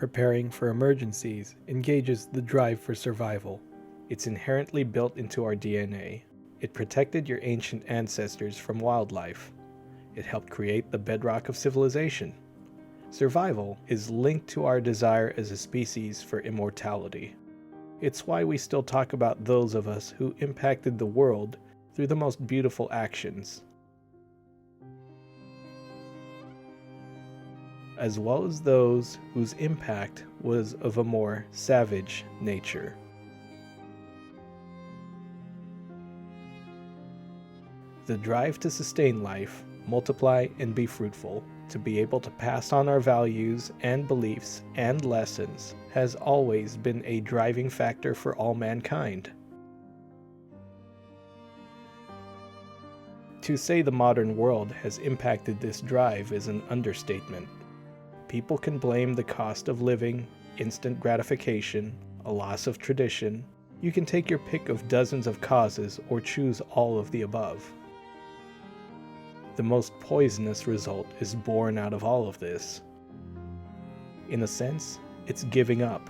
Preparing for emergencies engages the drive for survival. It's inherently built into our DNA. It protected your ancient ancestors from wildlife. It helped create the bedrock of civilization. Survival is linked to our desire as a species for immortality. It's why we still talk about those of us who impacted the world through the most beautiful actions, as well as those whose impact was of a more savage nature. The drive to sustain life, multiply, and be fruitful, to be able to pass on our values and beliefs and lessons, has always been a driving factor for all mankind. To say the modern world has impacted this drive is an understatement. People can blame the cost of living, instant gratification, a loss of tradition. You can take your pick of dozens of causes or choose all of the above. The most poisonous result is born out of all of this. In a sense, it's giving up.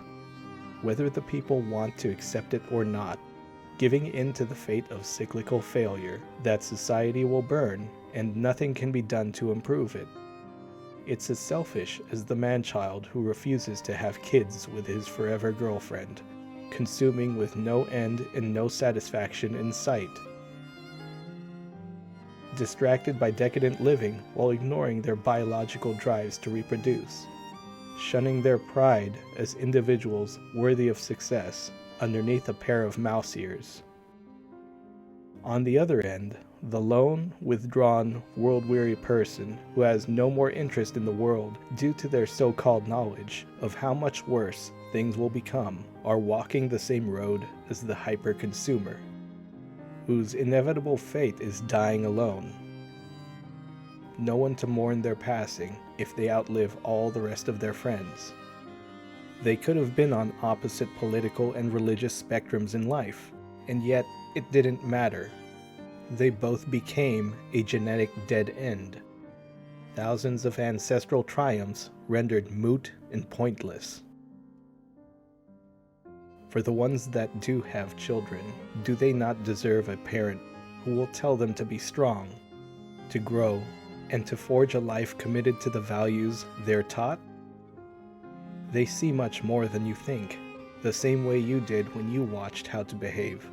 Whether the people want to accept it or not, giving in to the fate of cyclical failure that society will burn and nothing can be done to improve it. It's as selfish as the man-child who refuses to have kids with his forever girlfriend, consuming with no end and no satisfaction in sight. Distracted by decadent living while ignoring their biological drives to reproduce, shunning their pride as individuals worthy of success underneath a pair of mouse ears. On the other end, the lone, withdrawn, world-weary person who has no more interest in the world due to their so-called knowledge of how much worse things will become, are walking the same road as the hyper-consumer, whose inevitable fate is dying alone. No one to mourn their passing if they outlive all the rest of their friends. They could have been on opposite political and religious spectrums in life, and yet it didn't matter. They both became a genetic dead end. Thousands of ancestral triumphs rendered moot and pointless. For the ones that do have children, do they not deserve a parent who will tell them to be strong, to grow, and to forge a life committed to the values they're taught? They see much more than you think, the same way you did when you watched how to behave,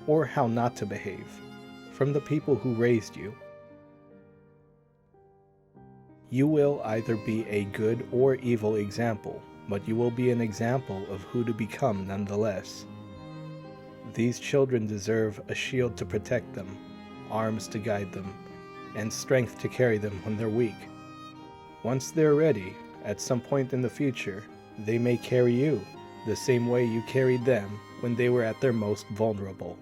or how not to behave, from the people who raised you. You will either be a good or evil example, but you will be an example of who to become nonetheless. These children deserve a shield to protect them, arms to guide them, and strength to carry them when they're weak. Once they're ready, at some point in the future, they may carry you the same way you carried them when they were at their most vulnerable.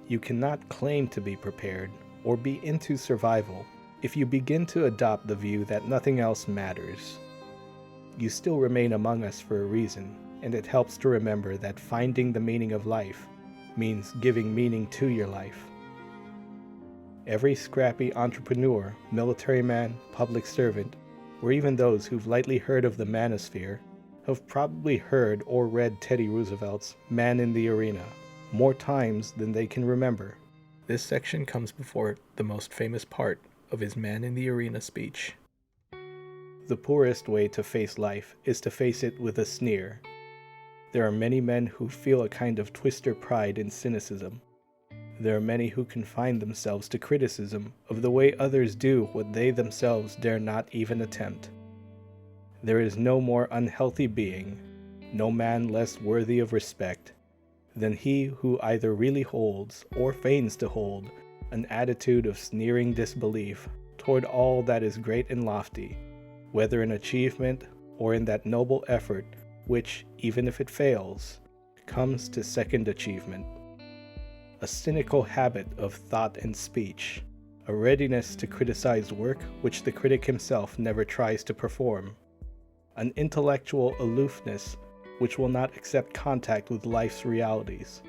You cannot claim to be prepared or be into survival if you begin to adopt the view that nothing else matters. You still remain among us for a reason, and it helps to remember that finding the meaning of life means giving meaning to your life. Every scrappy entrepreneur, military man, public servant, or even those who've lightly heard of the manosphere have probably heard or read Teddy Roosevelt's Man in the Arena more times than they can remember. This section comes before the most famous part of his Man in the Arena speech. The poorest way to face life is to face it with a sneer. There are many men who feel a kind of twister pride in cynicism. There are many who confine themselves to criticism of the way others do what they themselves dare not even attempt. There is no more unhealthy being, no man less worthy of respect, than he who either really holds or feigns to hold an attitude of sneering disbelief toward all that is great and lofty, whether in achievement or in that noble effort which, even if it fails, comes to second achievement. A cynical habit of thought and speech, a readiness to criticize work which the critic himself never tries to perform, an intellectual aloofness which will not accept contact with life's realities.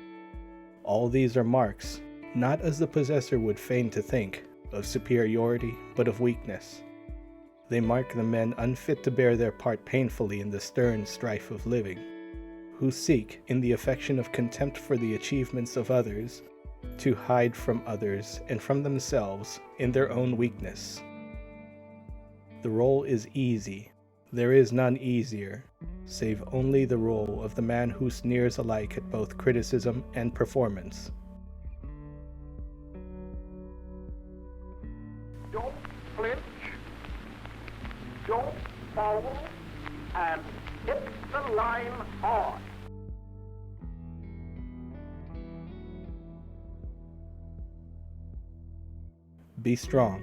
All these are marks, not as the possessor would feign to think, of superiority, but of weakness. They mark the men unfit to bear their part painfully in the stern strife of living, who seek, in the affection of contempt for the achievements of others, to hide from others and from themselves in their own weakness. The role is easy. There is none easier, save only the role of the man who sneers alike at both criticism and performance. Don't flinch, don't fall, and hit the line hard. Be strong.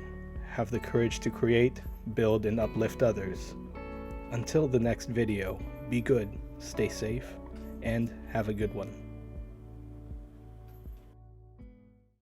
Have the courage to create, build, and uplift others. Until the next video, be good, stay safe, and have a good one.